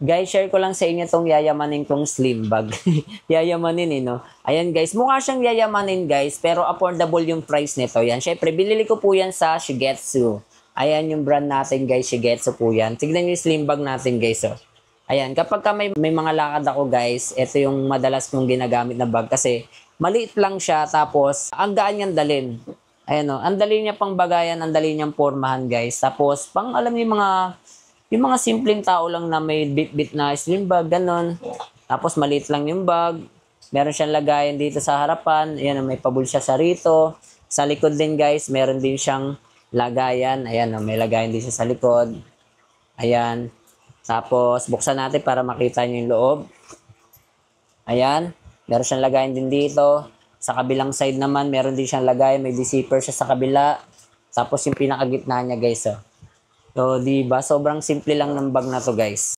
Guys, share ko lang sa inyo tong yayamanin kong slim bag. Yayamanin no? Ayan guys, mukha siyang yayamanin guys, pero affordable yung price nito. Yan, syempre, binili ko po yan sa Shigetsu. Ayan yung brand natin guys, Shigetsu po yan. Tignan yung slim bag natin guys, oh. Ayan, kapag ka may mga lakad ako guys, ito yung madalas kong ginagamit na bag kasi maliit lang siya, tapos ang gaan niyang dalhin. Ayan o, ang dali niya pang bagayan, ang dali niyang pormahan guys. Tapos, pang alam niyo yung mga simpleng tao lang na may bit-bit na slim bag, ganon. Tapos maliit lang yung bag. Meron siyang lagayan dito sa harapan. Ayan, may pabulsa sa rito. Sa likod din guys, meron din siyang lagayan. Ayan, may lagayan din siya sa likod. Ayan. Tapos buksan natin para makita niyo yung loob. Ayan. Meron siyang lagayan din dito. Sa kabilang side naman, meron din siyang lagayan. May zipper siya sa kabila. Tapos yung pinakagitna niya guys, oh. So, di ba? Sobrang simple lang ng bag na to, guys.